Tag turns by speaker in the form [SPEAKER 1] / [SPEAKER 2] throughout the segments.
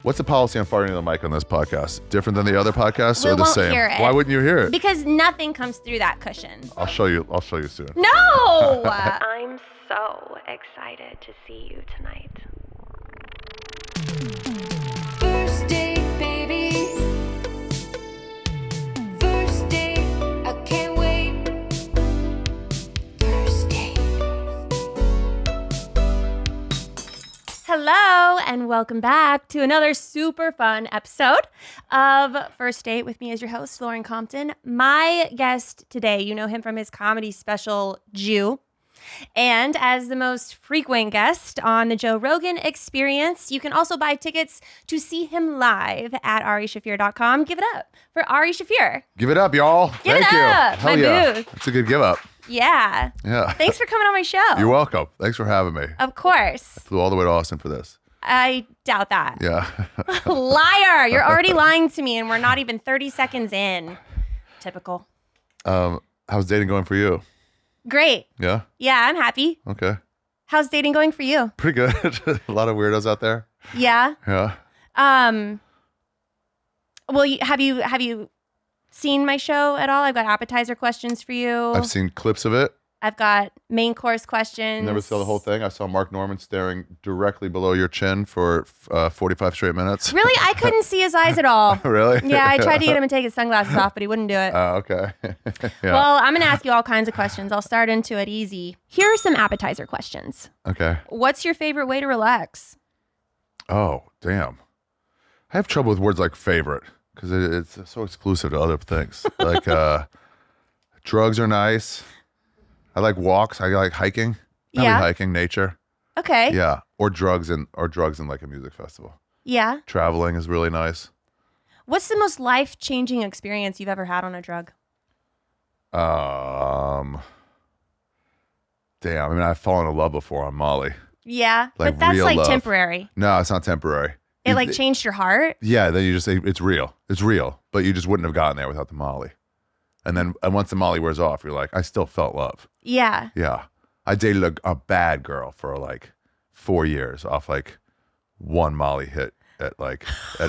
[SPEAKER 1] What's the policy on farting in the mic on this podcast? Different than the other podcasts, or the
[SPEAKER 2] won't
[SPEAKER 1] same?
[SPEAKER 2] Hear it.
[SPEAKER 1] Why wouldn't you hear it?
[SPEAKER 2] Because nothing comes through that cushion.
[SPEAKER 1] I'll show you soon.
[SPEAKER 2] No!
[SPEAKER 3] I'm so excited to see you tonight.
[SPEAKER 4] First date, baby. First date, I can't wait. First date.
[SPEAKER 2] Hello, and welcome back to another super fun episode of First Date with me as your host, Lauren Compton. My guest today, you know him from his comedy special, Jew. And as the most frequent guest on the Joe Rogan Experience, you can also buy tickets to see him live at arishafir.com. Give it up for Ari Shaffir.
[SPEAKER 1] Give it up, y'all.
[SPEAKER 2] Give
[SPEAKER 1] Thank
[SPEAKER 2] it
[SPEAKER 1] you.
[SPEAKER 2] up.
[SPEAKER 1] Hell
[SPEAKER 2] My
[SPEAKER 1] yeah.
[SPEAKER 2] booth.
[SPEAKER 1] It's a good give up.
[SPEAKER 2] Yeah.
[SPEAKER 1] Yeah.
[SPEAKER 2] Thanks for coming on my show.
[SPEAKER 1] You're welcome. Thanks for having me.
[SPEAKER 2] Of course.
[SPEAKER 1] Flew all the way to Austin for this.
[SPEAKER 2] I doubt that.
[SPEAKER 1] Yeah.
[SPEAKER 2] Liar. You're already lying to me, and we're not even 30 seconds in. Typical.
[SPEAKER 1] How's dating going for you?
[SPEAKER 2] Great.
[SPEAKER 1] Yeah?
[SPEAKER 2] Yeah, I'm happy.
[SPEAKER 1] Okay.
[SPEAKER 2] How's dating going for you?
[SPEAKER 1] Pretty good. A lot of weirdos out there.
[SPEAKER 2] Yeah.
[SPEAKER 1] Yeah.
[SPEAKER 2] Well, have you seen my show at all? I've got appetizer questions for you.
[SPEAKER 1] I've seen clips of it.
[SPEAKER 2] I've got main course questions.
[SPEAKER 1] Never saw the whole thing. I saw Mark Norman staring directly below your chin for 45 straight minutes.
[SPEAKER 2] Really? I couldn't see his eyes at all.
[SPEAKER 1] Really?
[SPEAKER 2] Yeah, I tried to get him to take his sunglasses off, but he wouldn't do it.
[SPEAKER 1] Oh, okay. Yeah.
[SPEAKER 2] Well, I'm going to ask you all kinds of questions. I'll start into it easy. Here are some appetizer questions.
[SPEAKER 1] Okay.
[SPEAKER 2] What's your favorite way to relax?
[SPEAKER 1] Oh, damn. I have trouble with words like favorite because it's so exclusive to other things. Like drugs are nice. I like walks. I like hiking. Not
[SPEAKER 2] Yeah.
[SPEAKER 1] really hiking, nature.
[SPEAKER 2] Okay.
[SPEAKER 1] Yeah. Or drugs in like a music festival.
[SPEAKER 2] Yeah.
[SPEAKER 1] Traveling is really nice.
[SPEAKER 2] What's the most life-changing experience you've ever had on a drug?
[SPEAKER 1] Damn. I mean, I've fallen in love before on Molly.
[SPEAKER 2] Yeah,
[SPEAKER 1] Like
[SPEAKER 2] but that's
[SPEAKER 1] real
[SPEAKER 2] like
[SPEAKER 1] love.
[SPEAKER 2] temporary.
[SPEAKER 1] No, it's not temporary.
[SPEAKER 2] It like changed your heart?
[SPEAKER 1] Yeah, then you just say it's real. It's real, but you just wouldn't have gotten there without the Molly. And once the Molly wears off, you're like, I still felt love.
[SPEAKER 2] Yeah.
[SPEAKER 1] Yeah. I dated a bad girl for like 4 years off like one Molly hit at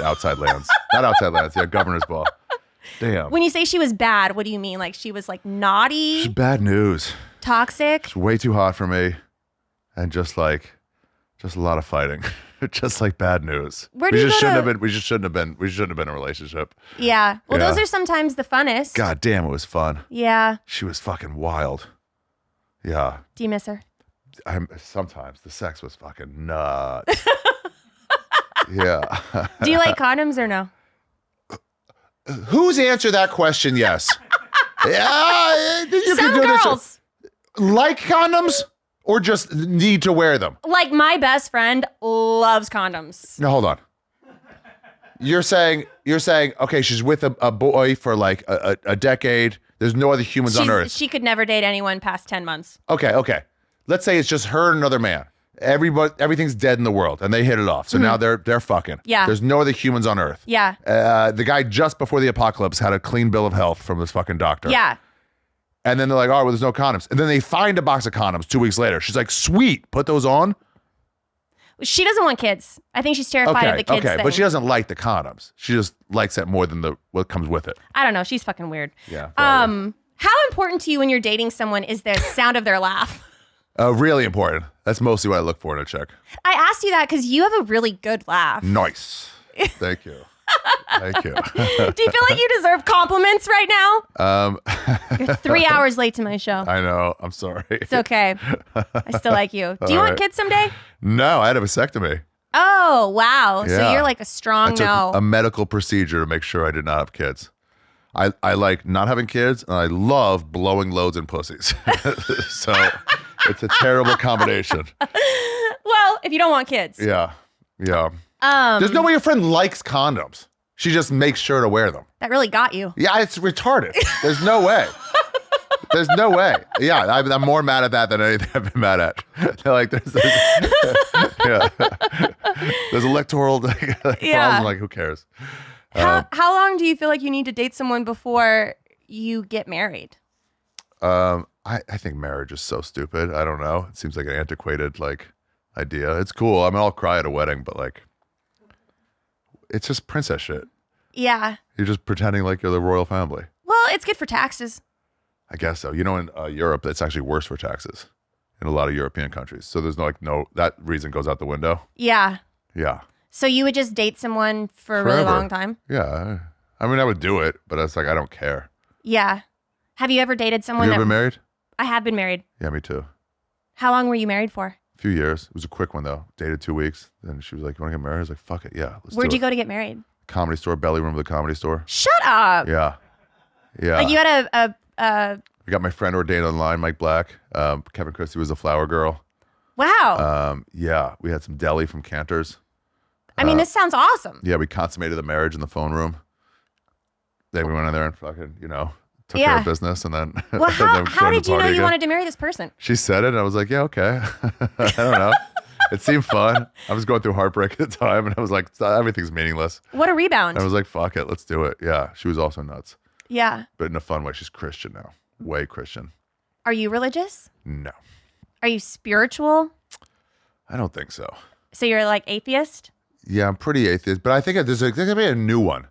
[SPEAKER 1] Outside Lands. Not Outside Lands, yeah, Governor's Ball. Damn.
[SPEAKER 2] When you say she was bad, what do you mean? Like she was like naughty,
[SPEAKER 1] She's bad news.
[SPEAKER 2] toxic?
[SPEAKER 1] It's way too hot for me. And just a lot of fighting. Just like bad news.
[SPEAKER 2] Where do you go to-
[SPEAKER 1] We just shouldn't have been in a relationship.
[SPEAKER 2] Yeah. Well,
[SPEAKER 1] Yeah.
[SPEAKER 2] those are sometimes the funnest.
[SPEAKER 1] God damn, it was fun.
[SPEAKER 2] Yeah.
[SPEAKER 1] She was fucking wild. Yeah.
[SPEAKER 2] Do you miss her?
[SPEAKER 1] Sometimes the sex was fucking nuts. Yeah.
[SPEAKER 2] Do you like condoms or no?
[SPEAKER 1] Who's answered that question? Yes. Yeah. You
[SPEAKER 2] Some
[SPEAKER 1] can do
[SPEAKER 2] girls.
[SPEAKER 1] this. Like condoms or just need to wear them?
[SPEAKER 2] Like my best friend loves condoms.
[SPEAKER 1] No, hold on. You're saying, okay, she's with a boy for like a decade. There's no other humans on Earth.
[SPEAKER 2] She could never date anyone past 10 months.
[SPEAKER 1] Okay. Let's say it's just her and another man. Everything's dead in the world, and they hit it off. So now they're fucking.
[SPEAKER 2] Yeah.
[SPEAKER 1] There's no other humans on Earth.
[SPEAKER 2] Yeah.
[SPEAKER 1] The guy just before the apocalypse had a clean bill of health from this fucking doctor.
[SPEAKER 2] Yeah.
[SPEAKER 1] And then they're like, oh, well, there's no condoms. And then they find a box of condoms 2 weeks later. She's like, sweet, put those on.
[SPEAKER 2] She doesn't want kids. I think she's terrified of the kids thing.
[SPEAKER 1] But she doesn't like the condoms. She just likes it more than what comes with it.
[SPEAKER 2] I don't know. She's fucking weird.
[SPEAKER 1] Yeah. Probably.
[SPEAKER 2] How important to you when you're dating someone is the sound of their laugh?
[SPEAKER 1] Really important. That's mostly what I look for in a chick.
[SPEAKER 2] I asked you that because you have a really good laugh.
[SPEAKER 1] Nice. Thank you. Thank you.
[SPEAKER 2] Do you feel like you deserve compliments right now? You're 3 hours late to my show.
[SPEAKER 1] I know. I'm sorry.
[SPEAKER 2] It's okay. I still like you. Do you
[SPEAKER 1] All
[SPEAKER 2] want
[SPEAKER 1] right.
[SPEAKER 2] kids someday?
[SPEAKER 1] No, I had a vasectomy.
[SPEAKER 2] Oh, wow. So
[SPEAKER 1] Yeah.
[SPEAKER 2] you're like a
[SPEAKER 1] I
[SPEAKER 2] strong
[SPEAKER 1] took
[SPEAKER 2] no.
[SPEAKER 1] a medical procedure to make sure I did not have kids. I like not having kids, and I love blowing loads in pussies. So it's a terrible combination.
[SPEAKER 2] Well, if you don't want kids.
[SPEAKER 1] Yeah. There's no way your friend likes condoms. She just makes sure to wear them.
[SPEAKER 2] That really got you.
[SPEAKER 1] Yeah, it's retarded. There's no way. There's no way. Yeah, I'm more mad at that than anything I've been mad at. They're like, there's electoral problems. Like, who cares?
[SPEAKER 2] How long do you feel like you need to date someone before you get married?
[SPEAKER 1] I think marriage is so stupid. I don't know. It seems like an antiquated idea. It's cool. I mean, I'll cry at a wedding, but it's just princess shit.
[SPEAKER 2] Yeah.
[SPEAKER 1] You're just pretending like you're the royal family.
[SPEAKER 2] Well, it's good for taxes.
[SPEAKER 1] I guess so. You know, in Europe, it's actually worse for taxes in a lot of European countries. So there's no that reason goes out the window.
[SPEAKER 2] Yeah.
[SPEAKER 1] Yeah.
[SPEAKER 2] So you would just date someone for a really
[SPEAKER 1] Forever.
[SPEAKER 2] long time?
[SPEAKER 1] Yeah. I mean, I would do it, but it's like, I don't care.
[SPEAKER 2] Yeah. Have you ever dated someone
[SPEAKER 1] Have you ever been married?
[SPEAKER 2] I have been married.
[SPEAKER 1] Yeah, me too.
[SPEAKER 2] How long were you married for?
[SPEAKER 1] A few years. It was a quick one, though. Dated 2 weeks. Then she was like, you want to get married? I was like, fuck it. Yeah.
[SPEAKER 2] Where'd you go to get married?
[SPEAKER 1] Comedy store, belly room of the Comedy Store.
[SPEAKER 2] Shut up.
[SPEAKER 1] Yeah. Yeah.
[SPEAKER 2] Like you had a
[SPEAKER 1] I got my friend ordained online, Mike Black. Kevin Christie was the flower girl.
[SPEAKER 2] wow.
[SPEAKER 1] Yeah. We had some deli from Cantor's.
[SPEAKER 2] I mean, this sounds awesome.
[SPEAKER 1] Yeah, we consummated the marriage in the phone room. Then we went in there and fucking, took care of business, and then.
[SPEAKER 2] Well,
[SPEAKER 1] and
[SPEAKER 2] how
[SPEAKER 1] then joined
[SPEAKER 2] did
[SPEAKER 1] the
[SPEAKER 2] you know
[SPEAKER 1] party
[SPEAKER 2] you
[SPEAKER 1] again.
[SPEAKER 2] wanted to marry this person?
[SPEAKER 1] She said it, and I was like, yeah, okay. I don't know. It seemed fun. I was going through heartbreak at the time, and I was like, everything's meaningless.
[SPEAKER 2] What a rebound.
[SPEAKER 1] And I was like, fuck it, let's do it. Yeah, she was also nuts,
[SPEAKER 2] Yeah.
[SPEAKER 1] but in a fun way. She's Christian now, way Christian.
[SPEAKER 2] Are you religious?
[SPEAKER 1] No,
[SPEAKER 2] Are you spiritual?
[SPEAKER 1] I don't think so.
[SPEAKER 2] So you're like atheist?
[SPEAKER 1] Yeah, I'm pretty atheist, but I think there's going to be a new one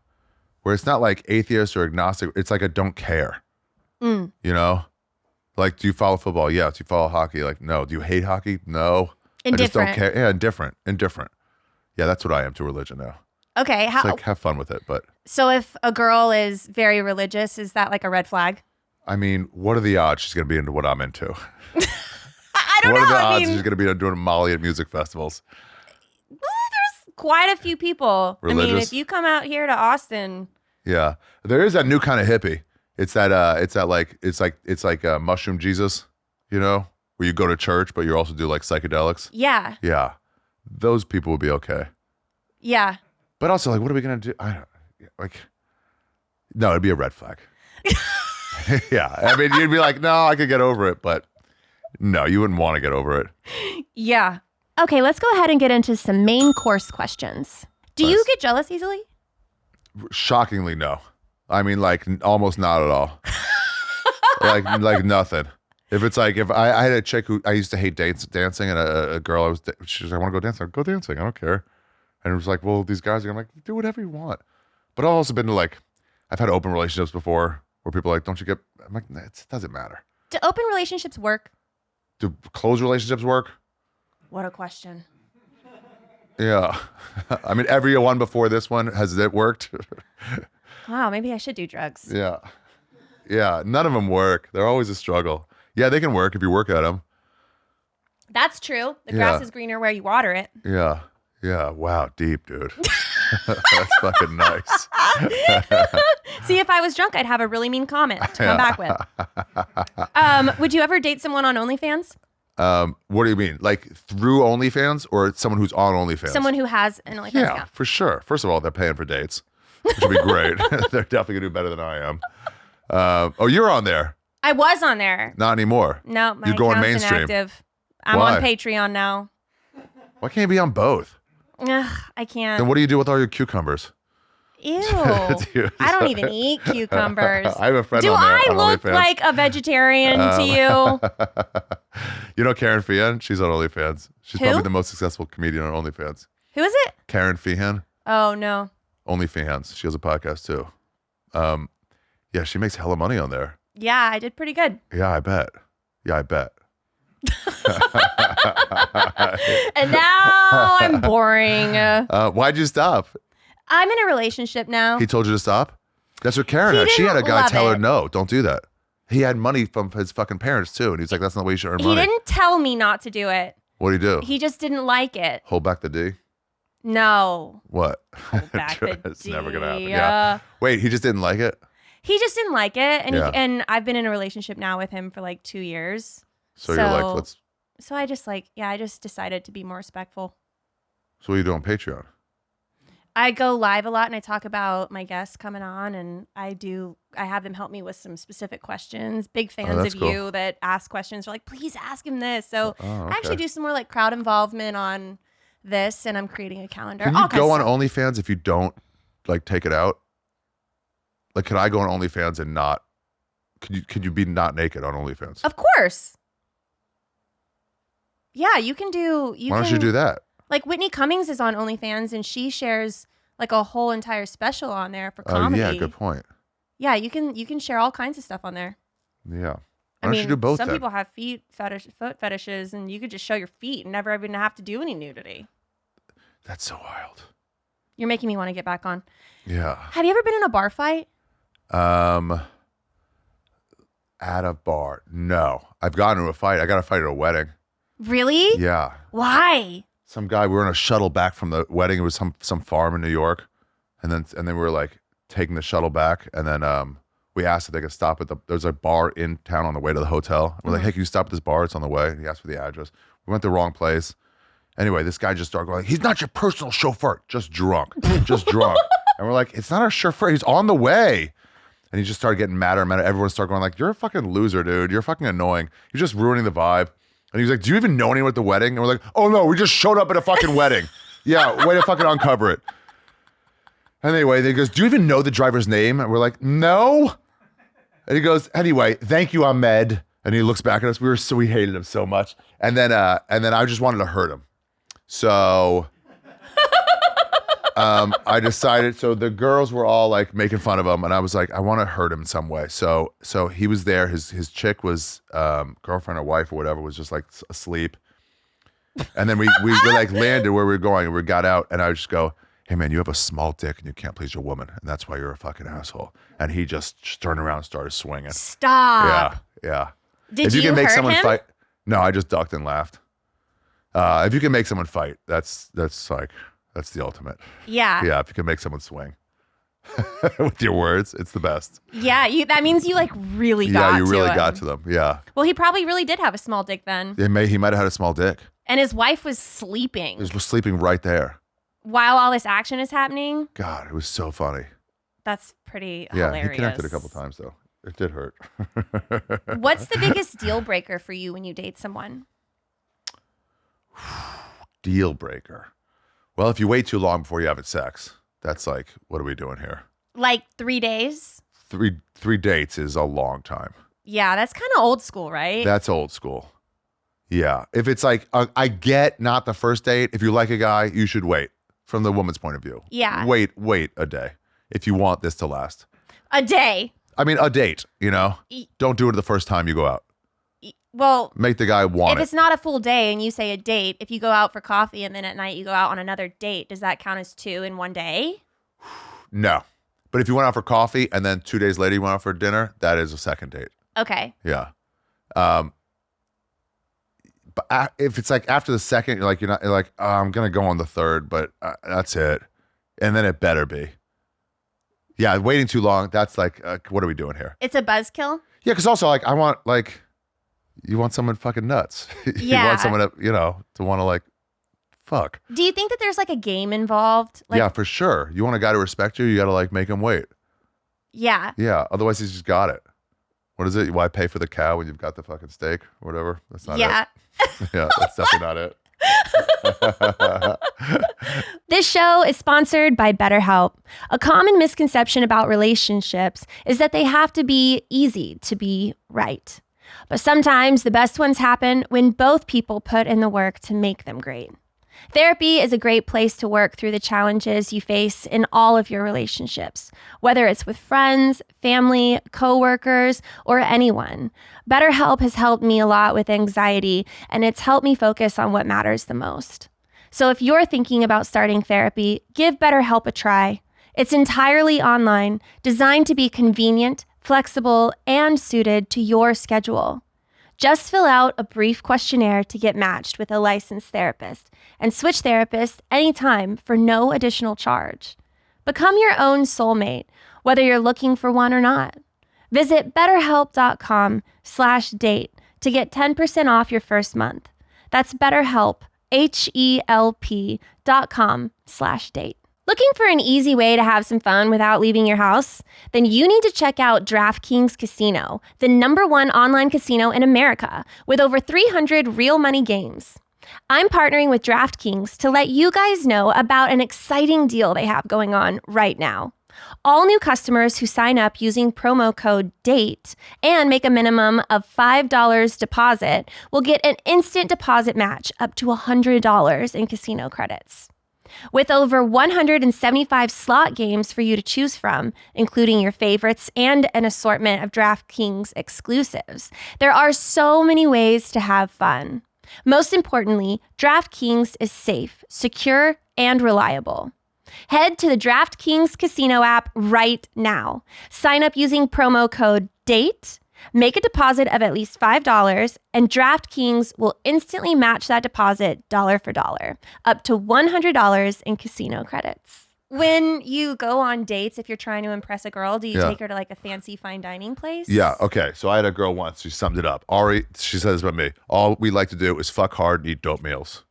[SPEAKER 1] where it's not like atheist or agnostic. It's like a don't care.
[SPEAKER 2] Mm.
[SPEAKER 1] You know? Like, do you follow football? Yes. Do you follow hockey? Like, no. Do you hate hockey? No. I just don't
[SPEAKER 2] Indifferent.
[SPEAKER 1] care. Yeah, indifferent. Yeah, that's what I am to religion now.
[SPEAKER 2] Okay.
[SPEAKER 1] It's like, have fun with it. But,
[SPEAKER 2] So if a girl is very religious, is that like a red flag?
[SPEAKER 1] I mean, what are the odds she's going to be into what I'm into?
[SPEAKER 2] I don't
[SPEAKER 1] What
[SPEAKER 2] know.
[SPEAKER 1] are the
[SPEAKER 2] I
[SPEAKER 1] odds
[SPEAKER 2] mean,
[SPEAKER 1] she's going to be doing Molly at music festivals?
[SPEAKER 2] there's quite a few people. I mean,
[SPEAKER 1] Religious.
[SPEAKER 2] if you come out here to Austin,
[SPEAKER 1] Yeah. There is that new kind of hippie. It's like mushroom Jesus, where you go to church, but you also do like psychedelics.
[SPEAKER 2] yeah,
[SPEAKER 1] Yeah. Those people would be okay.
[SPEAKER 2] yeah.
[SPEAKER 1] But also, like, what are we going to do? No, it'd be a red flag. Yeah. I mean, you'd be like, no, I could get over it. But no, you wouldn't want to get over it.
[SPEAKER 2] Yeah. Okay, let's go ahead and get into some main course questions. Do you
[SPEAKER 1] Nice.
[SPEAKER 2] get jealous easily?
[SPEAKER 1] Shockingly, no. I mean, like, almost not at all. like nothing. If it's like, if I had a chick who I used to hate dancing, and a girl she was like, I want to go dancing. I'd go dancing. I don't care. And it was like, well, these guys are like, do whatever you want. But I've also been to I've had open relationships before where people are like, don't you get? I'm like, it doesn't matter.
[SPEAKER 2] Do open relationships work?
[SPEAKER 1] Do closed relationships work?
[SPEAKER 2] What a question.
[SPEAKER 1] Yeah. I mean, every one before this one, has it worked?
[SPEAKER 2] Wow, maybe I should do drugs.
[SPEAKER 1] Yeah. Yeah. None of them work. They're always a struggle. Yeah, they can work if you work at them.
[SPEAKER 2] That's true. The grass
[SPEAKER 1] Yeah.
[SPEAKER 2] is greener where you water it.
[SPEAKER 1] Yeah. Yeah. Wow. Deep, dude. That's fucking nice.
[SPEAKER 2] See, if I was drunk, I'd have a really mean comment to come back with. Would you ever date someone on OnlyFans?
[SPEAKER 1] What do you mean? Like through OnlyFans or someone who's on OnlyFans?
[SPEAKER 2] Someone who has an OnlyFans
[SPEAKER 1] Yeah,
[SPEAKER 2] account.
[SPEAKER 1] for sure. First of all, they're paying for dates, which would be great. They're definitely going to do better than I am. Oh, you're on there.
[SPEAKER 2] I was on there.
[SPEAKER 1] Not anymore.
[SPEAKER 2] No, my
[SPEAKER 1] You're going
[SPEAKER 2] account's
[SPEAKER 1] mainstream.
[SPEAKER 2] inactive. I'm
[SPEAKER 1] Why?
[SPEAKER 2] on Patreon now.
[SPEAKER 1] Why can't you be on both?
[SPEAKER 2] Ugh, I can't.
[SPEAKER 1] Then what do you do with all your cucumbers?
[SPEAKER 2] Ew.
[SPEAKER 1] Dude.
[SPEAKER 2] I don't even eat cucumbers.
[SPEAKER 1] I have a friend
[SPEAKER 2] Do
[SPEAKER 1] on there.
[SPEAKER 2] I
[SPEAKER 1] on
[SPEAKER 2] look
[SPEAKER 1] OnlyFans.
[SPEAKER 2] like a vegetarian to you?
[SPEAKER 1] You know Karen Feehan? She's on OnlyFans. She's
[SPEAKER 2] Who?
[SPEAKER 1] probably the most successful comedian on OnlyFans.
[SPEAKER 2] Who is it?
[SPEAKER 1] Karen Feehan.
[SPEAKER 2] Oh, no.
[SPEAKER 1] OnlyFans. She has a podcast too. Yeah, she makes hella money on there.
[SPEAKER 2] Yeah, I did pretty good.
[SPEAKER 1] Yeah, I bet.
[SPEAKER 2] And now I'm boring.
[SPEAKER 1] Why'd you stop?
[SPEAKER 2] I'm in a relationship now.
[SPEAKER 1] He told you to stop? That's what Karen
[SPEAKER 2] He
[SPEAKER 1] had. She had a
[SPEAKER 2] didn't
[SPEAKER 1] guy
[SPEAKER 2] love
[SPEAKER 1] tell her,
[SPEAKER 2] it.
[SPEAKER 1] no, don't do that. He had money from his fucking parents too. And he's like, that's not the way you should earn
[SPEAKER 2] He
[SPEAKER 1] money.
[SPEAKER 2] didn't tell me not to do it.
[SPEAKER 1] What do you do?
[SPEAKER 2] He just didn't like it.
[SPEAKER 1] Hold back the D?
[SPEAKER 2] No.
[SPEAKER 1] What?
[SPEAKER 2] Hold back the
[SPEAKER 1] It's never going to happen.
[SPEAKER 2] D.
[SPEAKER 1] Yeah. Wait, he just didn't like it?
[SPEAKER 2] He just didn't like it. And,
[SPEAKER 1] Yeah.
[SPEAKER 2] and I've been in a relationship now with him for like 2 years.
[SPEAKER 1] So you're like, let's.
[SPEAKER 2] So I just decided to be more respectful.
[SPEAKER 1] So what are you doing on Patreon?
[SPEAKER 2] I go live a lot and I talk about my guests coming on, and I have them help me with some specific questions. Big fans
[SPEAKER 1] that's
[SPEAKER 2] of
[SPEAKER 1] cool.
[SPEAKER 2] you that ask questions. Are like, please ask him this. So
[SPEAKER 1] Oh,
[SPEAKER 2] I actually
[SPEAKER 1] okay.
[SPEAKER 2] do some more like crowd involvement on this, and I'm creating a calendar.
[SPEAKER 1] Can
[SPEAKER 2] all
[SPEAKER 1] you
[SPEAKER 2] kinds
[SPEAKER 1] go
[SPEAKER 2] of
[SPEAKER 1] on
[SPEAKER 2] stuff.
[SPEAKER 1] OnlyFans if you don't like take it out? Like, can I go on OnlyFans and not? Could you be not naked on OnlyFans?
[SPEAKER 2] Of course. Yeah, you can do.
[SPEAKER 1] Why don't you do that?
[SPEAKER 2] Like Whitney Cummings is on OnlyFans, and she shares like a whole entire special on there for
[SPEAKER 1] Oh,
[SPEAKER 2] comedy.
[SPEAKER 1] yeah, good point.
[SPEAKER 2] Yeah, you can share all kinds of stuff on there.
[SPEAKER 1] Yeah.
[SPEAKER 2] I
[SPEAKER 1] Why don't
[SPEAKER 2] mean,
[SPEAKER 1] you do both
[SPEAKER 2] some
[SPEAKER 1] then?
[SPEAKER 2] people have foot fetishes, and you could just show your feet and never even have to do any nudity.
[SPEAKER 1] That's so wild.
[SPEAKER 2] You're making me want to get back on.
[SPEAKER 1] Yeah.
[SPEAKER 2] Have you ever been in a bar fight?
[SPEAKER 1] At a bar. No. I've gotten into a fight. I got a fight at a wedding.
[SPEAKER 2] Really?
[SPEAKER 1] Yeah.
[SPEAKER 2] Why?
[SPEAKER 1] Some guy, we were in a shuttle back from the wedding. It was some farm in New York. And then we were like taking the shuttle back. And then we asked if they could stop at there's a bar in town on the way to the hotel. We're like, hey, can you stop at this bar? It's on the way. And he asked for the address. We went the wrong place. Anyway, this guy just started going, he's not your personal chauffeur, just drunk, just drunk. And we're like, it's not our chauffeur. He's on the way. And he just started getting madder and madder. Everyone started going like, you're a fucking loser, dude. You're fucking annoying. You're just ruining the vibe. And he was like, do you even know anyone at the wedding? And we're like, oh no, we just showed up at a fucking wedding. Yeah, way to fucking uncover it. And anyway, he goes, do you even know the driver's name? And we're like, no. And he goes, anyway, thank you, Ahmed. And he looks back at us. We hated him so much. And then I just wanted to hurt him. So I decided, so the girls were all like making fun of him, and I was like, I want to hurt him in some way. So he was there. His chick was girlfriend or wife or whatever was just like asleep. And then we like landed where we were going, and we got out, and I would just go, hey man, you have a small dick and you can't please your woman, and that's why you're a fucking asshole. And he just turned around and started swinging.
[SPEAKER 2] Stop.
[SPEAKER 1] Yeah.
[SPEAKER 2] Did
[SPEAKER 1] if you
[SPEAKER 2] you
[SPEAKER 1] can make
[SPEAKER 2] hurt
[SPEAKER 1] someone
[SPEAKER 2] him?
[SPEAKER 1] fight, no, I just ducked and laughed. If you can make someone fight, that's the ultimate.
[SPEAKER 2] Yeah.
[SPEAKER 1] Yeah, if you can make someone swing with your words, it's the best.
[SPEAKER 2] Yeah. That means you like really got
[SPEAKER 1] Yeah, you really
[SPEAKER 2] to
[SPEAKER 1] got
[SPEAKER 2] him.
[SPEAKER 1] to them. Yeah,
[SPEAKER 2] Well, he probably really did have a small dick then.
[SPEAKER 1] he might have had a small dick.
[SPEAKER 2] And his wife was sleeping
[SPEAKER 1] He was sleeping right there.
[SPEAKER 2] while all this action is happening.
[SPEAKER 1] God, it was so funny.
[SPEAKER 2] That's pretty
[SPEAKER 1] Yeah,
[SPEAKER 2] hilarious.
[SPEAKER 1] he connected a couple times though. It did hurt.
[SPEAKER 2] What's the biggest deal breaker for you when you date someone?
[SPEAKER 1] Deal breaker. Well, if you wait too long before you have sex, that's like, what are we doing here?
[SPEAKER 2] Like 3 days?
[SPEAKER 1] Three dates is a long time.
[SPEAKER 2] Yeah, that's kind of old school, right?
[SPEAKER 1] That's old school. Yeah. If it's like, I get not the first date. If you like a guy, you should wait from the woman's point of view.
[SPEAKER 2] Yeah.
[SPEAKER 1] Wait a day if you want this to last.
[SPEAKER 2] A day.
[SPEAKER 1] I mean, a date, you know?
[SPEAKER 2] E-
[SPEAKER 1] Don't do it the first time you go out.
[SPEAKER 2] Well,
[SPEAKER 1] Make the guy want
[SPEAKER 2] if
[SPEAKER 1] it.
[SPEAKER 2] it's not a full day and you say a date, if you go out for coffee and then at night you go out on another date, does that count as 2 in one day?
[SPEAKER 1] No. But if you went out for coffee and then 2 days later you went out for dinner, that is a second date.
[SPEAKER 2] Okay.
[SPEAKER 1] Yeah. But if it's like after the second, you're like, oh, I'm going to go on the third, but that's it. And then it better be. Yeah, waiting too long, that's like, what are we doing here?
[SPEAKER 2] It's a buzzkill?
[SPEAKER 1] Yeah, because also, like, you want someone fucking nuts. You
[SPEAKER 2] Yeah.
[SPEAKER 1] want someone to, to want to, like, fuck.
[SPEAKER 2] Do you think that there's like a game involved? Like,
[SPEAKER 1] yeah, for sure. You want a guy to respect you, you got to, like, make him wait.
[SPEAKER 2] Yeah.
[SPEAKER 1] Yeah, otherwise he's just got it. What is it? Why pay for the cow when you've got the fucking steak or whatever? That's not
[SPEAKER 2] Yeah.
[SPEAKER 1] it. Yeah, that's definitely not it.
[SPEAKER 2] This show is sponsored by BetterHelp. A common misconception about relationships is that they have to be easy to be right. But sometimes the best ones happen when both people put in the work to make them great. Therapy is a great place to work through the challenges you face in all of your relationships, whether it's with friends, family, coworkers, or anyone. BetterHelp has helped me a lot with anxiety, and it's helped me focus on what matters the most. So if you're thinking about starting therapy, give BetterHelp a try. It's entirely online, designed to be convenient, flexible, and suited to your schedule. Just fill out a brief questionnaire to get matched with a licensed therapist and switch therapists anytime for no additional charge. Become your own soulmate, whether you're looking for one or not. Visit betterhelp.com/date to get 10% off your first month. That's BetterHelp, HELP.com/date. Looking for an easy way to have some fun without leaving your house? Then you need to check out DraftKings Casino, the #1 online casino in America, with over 300 real money games. I'm partnering with DraftKings to let you guys know about an exciting deal they have going on right now. All new customers who sign up using promo code DATE and make a minimum of $5 deposit will get an instant deposit match up to $100 in casino credits. With over 175 slot games for you to choose from, including your favorites and an assortment of DraftKings exclusives, there are so many ways to have fun. Most importantly, DraftKings is safe, secure, and reliable. Head to the DraftKings Casino app right now. Sign up using promo code DATE, make a deposit of at least $5, and DraftKings will instantly match that deposit dollar for dollar, up to $100 in casino credits. When you go on dates, if you're trying to impress a girl, do you take her to like a fancy fine dining place?
[SPEAKER 1] Yeah, okay. So I had a girl once, she summed it up. Ari, she says about me, all we like to do is fuck hard and eat dope meals.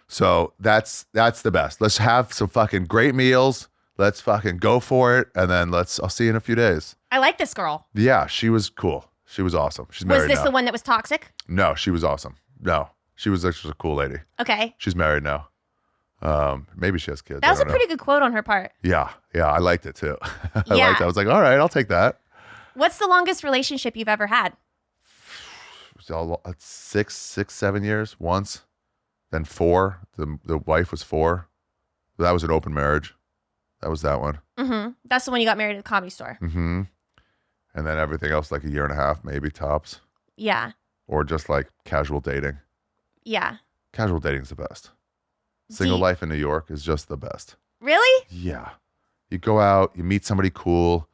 [SPEAKER 1] So that's the best. Let's have some fucking great meals. Let's fucking go for it. And then I'll see you in a few days.
[SPEAKER 2] I like this girl.
[SPEAKER 1] Yeah, she was cool. She was awesome. She's married now.
[SPEAKER 2] Was this the one that was toxic?
[SPEAKER 1] No, she was awesome. No, she was actually a cool lady.
[SPEAKER 2] Okay.
[SPEAKER 1] She's married now. Maybe she has kids.
[SPEAKER 2] That was a pretty good quote on her part.
[SPEAKER 1] Yeah, I liked it too. I
[SPEAKER 2] Yeah.
[SPEAKER 1] liked it. I was like, all right, I'll take that.
[SPEAKER 2] What's the longest relationship you've ever had?
[SPEAKER 1] So 7 years once, then 4. The wife was 4. That was an open marriage. That was that one.
[SPEAKER 2] Mm-hmm. That's the one you got married at the Comedy Store.
[SPEAKER 1] Mm-hmm. And then everything else like a year and a half, maybe tops,
[SPEAKER 2] Yeah.
[SPEAKER 1] or just like casual dating.
[SPEAKER 2] Yeah.
[SPEAKER 1] Casual dating's the best. Single life in New York is just the best.
[SPEAKER 2] Really?
[SPEAKER 1] Yeah. You go out, you meet somebody cool,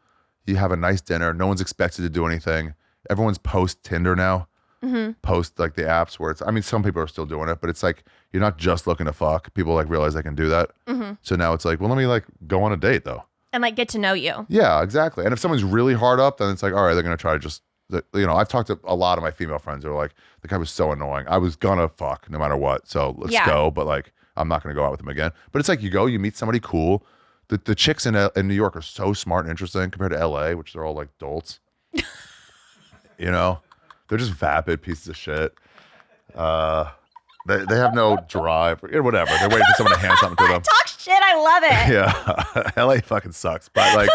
[SPEAKER 1] you have a nice dinner. No one's expected to do anything. Everyone's post Tinder now.
[SPEAKER 2] Mm-hmm.
[SPEAKER 1] Post like the apps where some people are still doing it, but it's like you're not just looking to fuck. People like realize they can do that.
[SPEAKER 2] Mm-hmm.
[SPEAKER 1] So now it's like, well, let me like go on a date though.
[SPEAKER 2] And like get to know you.
[SPEAKER 1] Yeah, exactly. And if someone's really hard up, then it's like, all right, they're gonna try to just, I've talked to a lot of my female friends who are like, the guy was so annoying. I was gonna fuck no matter what. So let's go, but like I'm not gonna go out with him again. But it's like you go, you meet somebody cool. The chicks in New York are so smart and interesting compared to LA, which they're all like dolts. They're just vapid pieces of shit. They have no drive or whatever. They're waiting for someone to hand something to them.
[SPEAKER 2] Talk shit. I love it.
[SPEAKER 1] Yeah, LA fucking sucks. But like,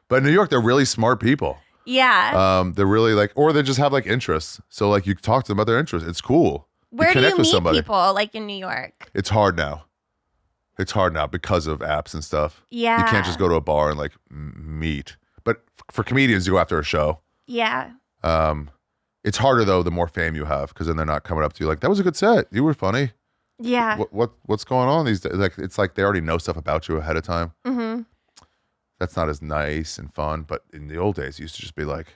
[SPEAKER 1] but New York, they're really smart people.
[SPEAKER 2] Yeah.
[SPEAKER 1] They're really like, or they just have like interests. So like, you talk to them about their interests. It's cool.
[SPEAKER 2] Where do
[SPEAKER 1] connect
[SPEAKER 2] you
[SPEAKER 1] with
[SPEAKER 2] meet
[SPEAKER 1] somebody.
[SPEAKER 2] people like in New York?
[SPEAKER 1] It's hard now. It's hard now because of apps and stuff.
[SPEAKER 2] Yeah.
[SPEAKER 1] You can't just go to a bar and like meet. But for comedians, you go after a show.
[SPEAKER 2] Yeah.
[SPEAKER 1] It's harder though the more fame you have, because then they're not coming up to you like, that was a good set. You were funny.
[SPEAKER 2] Yeah.
[SPEAKER 1] What's going on these days? Like, it's like they already know stuff about you ahead of time.
[SPEAKER 2] Mm-hmm.
[SPEAKER 1] That's not as nice and fun. But in the old days, it used to just be like,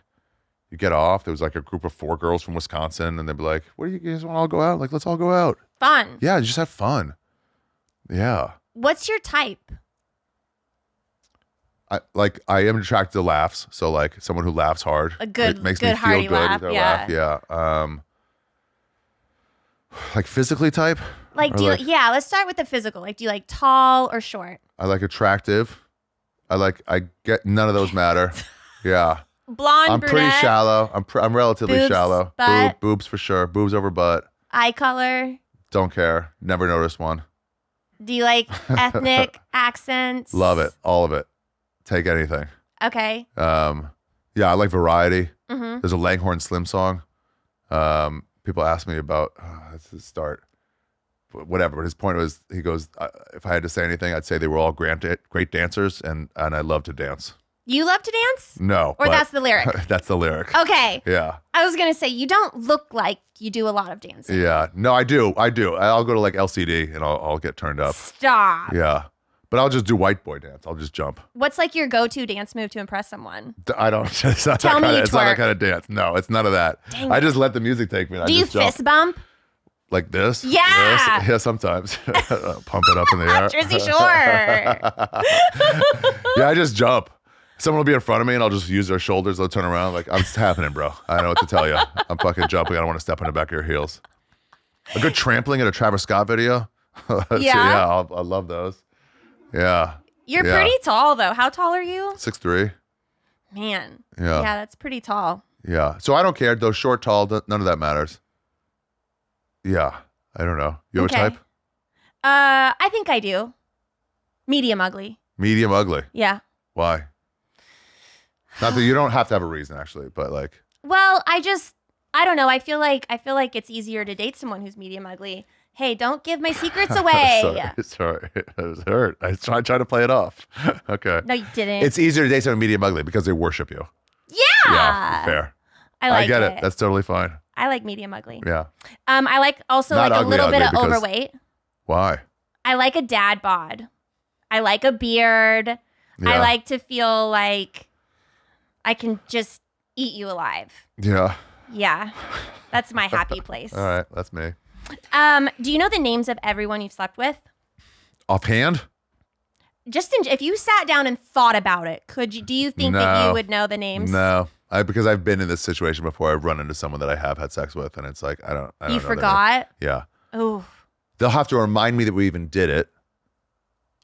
[SPEAKER 1] you get off. There was like a group of 4 girls from Wisconsin, and they'd be like, "What do you guys want to all go out? Like, let's all go out."
[SPEAKER 2] Fun.
[SPEAKER 1] Yeah, just have fun. Yeah.
[SPEAKER 2] What's your type?
[SPEAKER 1] I am attracted to laughs. So like someone who laughs hard.
[SPEAKER 2] A good,
[SPEAKER 1] it makes
[SPEAKER 2] good
[SPEAKER 1] me feel
[SPEAKER 2] hearty
[SPEAKER 1] good
[SPEAKER 2] laugh.
[SPEAKER 1] with their
[SPEAKER 2] Yeah.
[SPEAKER 1] laugh. Yeah. Like physically type.
[SPEAKER 2] Like,
[SPEAKER 1] Or
[SPEAKER 2] let's start with the physical. Like, do you like tall or short?
[SPEAKER 1] I like attractive. I get none of those matter. Yeah.
[SPEAKER 2] Blonde,
[SPEAKER 1] I'm
[SPEAKER 2] brunette,
[SPEAKER 1] pretty shallow. I'm relatively
[SPEAKER 2] boobs,
[SPEAKER 1] shallow.
[SPEAKER 2] butt.
[SPEAKER 1] Boobs for sure. Boobs over butt.
[SPEAKER 2] eye color.
[SPEAKER 1] Don't care. Never noticed one.
[SPEAKER 2] Do you like ethnic accents?
[SPEAKER 1] Love it. All of it. Take anything.
[SPEAKER 2] Okay.
[SPEAKER 1] Yeah, I like variety.
[SPEAKER 2] Mm-hmm.
[SPEAKER 1] There's a Langhorne Slim song. People ask me about that's his start. Whatever. But his point was, he goes, if I had to say anything, I'd say they were all great dancers, and I love to dance.
[SPEAKER 2] You love to dance?
[SPEAKER 1] No.
[SPEAKER 2] Or
[SPEAKER 1] but
[SPEAKER 2] that's the lyric?
[SPEAKER 1] that's the lyric.
[SPEAKER 2] Okay.
[SPEAKER 1] Yeah.
[SPEAKER 2] I was going to say, you don't look like you do a lot of dancing.
[SPEAKER 1] Yeah. No, I do. I'll go to like LCD and I'll get turned up.
[SPEAKER 2] Stop.
[SPEAKER 1] Yeah. But I'll just do white boy dance. I'll just jump.
[SPEAKER 2] What's like your go-to dance move to impress someone?
[SPEAKER 1] I don't. It's not
[SPEAKER 2] Tell me you
[SPEAKER 1] it's not that
[SPEAKER 2] twerk.
[SPEAKER 1] kind of dance. No, it's none of that.
[SPEAKER 2] Dang
[SPEAKER 1] I
[SPEAKER 2] it.
[SPEAKER 1] just let the music take me. And
[SPEAKER 2] Do
[SPEAKER 1] I
[SPEAKER 2] you
[SPEAKER 1] just jump.
[SPEAKER 2] fist bump?
[SPEAKER 1] Like this?
[SPEAKER 2] Yeah.
[SPEAKER 1] This? Yeah, sometimes. Pump it up in the air.
[SPEAKER 2] Jersey Shore.
[SPEAKER 1] Yeah, I just jump. Someone will be in front of me and I'll just use their shoulders. They'll turn around like, it's happening, bro. I don't know what to tell you. I'm fucking jumping. I don't want to step on the back of your heels. A good trampling at a Travis Scott video.
[SPEAKER 2] Yeah.
[SPEAKER 1] I love those. Yeah.
[SPEAKER 2] You're
[SPEAKER 1] Yeah.
[SPEAKER 2] pretty tall, though. How tall are you?
[SPEAKER 1] 6'3".
[SPEAKER 2] Man.
[SPEAKER 1] Yeah.
[SPEAKER 2] Yeah, that's pretty tall.
[SPEAKER 1] Yeah. So I don't care. Though short, tall, none of that matters. Yeah. I don't know. You have
[SPEAKER 2] Okay.
[SPEAKER 1] a type?
[SPEAKER 2] I think I do. Medium ugly.
[SPEAKER 1] Medium ugly.
[SPEAKER 2] Yeah.
[SPEAKER 1] Why? Not that you don't have to have a reason, actually, but like,
[SPEAKER 2] Well, I don't know. I feel like it's easier to date someone who's medium ugly Hey, don't give my secrets away.
[SPEAKER 1] Sorry. I was hurt. I tried to play it off. Okay.
[SPEAKER 2] No, you didn't.
[SPEAKER 1] It's easier to date someone medium ugly because they worship you.
[SPEAKER 2] Yeah.
[SPEAKER 1] Yeah, fair.
[SPEAKER 2] I like
[SPEAKER 1] get it. That's totally fine.
[SPEAKER 2] I like medium ugly.
[SPEAKER 1] Yeah.
[SPEAKER 2] I like also
[SPEAKER 1] Not
[SPEAKER 2] like a
[SPEAKER 1] ugly
[SPEAKER 2] little bit of
[SPEAKER 1] because-
[SPEAKER 2] overweight.
[SPEAKER 1] Why?
[SPEAKER 2] I like a dad bod. I like a beard. I
[SPEAKER 1] Yeah.
[SPEAKER 2] like to feel like I can just eat you alive.
[SPEAKER 1] Yeah.
[SPEAKER 2] Yeah. That's my happy place.
[SPEAKER 1] All right. That's me.
[SPEAKER 2] Do you know the names of everyone you've slept with?
[SPEAKER 1] Offhand?
[SPEAKER 2] Just if you sat down and thought about it, do you think that
[SPEAKER 1] No.
[SPEAKER 2] you would know the names?
[SPEAKER 1] No. Because I've been in this situation before. I've run into someone that I have had sex with, and it's like I don't know
[SPEAKER 2] You
[SPEAKER 1] their name.
[SPEAKER 2] forgot?
[SPEAKER 1] Yeah.
[SPEAKER 2] Oh.
[SPEAKER 1] They'll have to remind me that we even did it.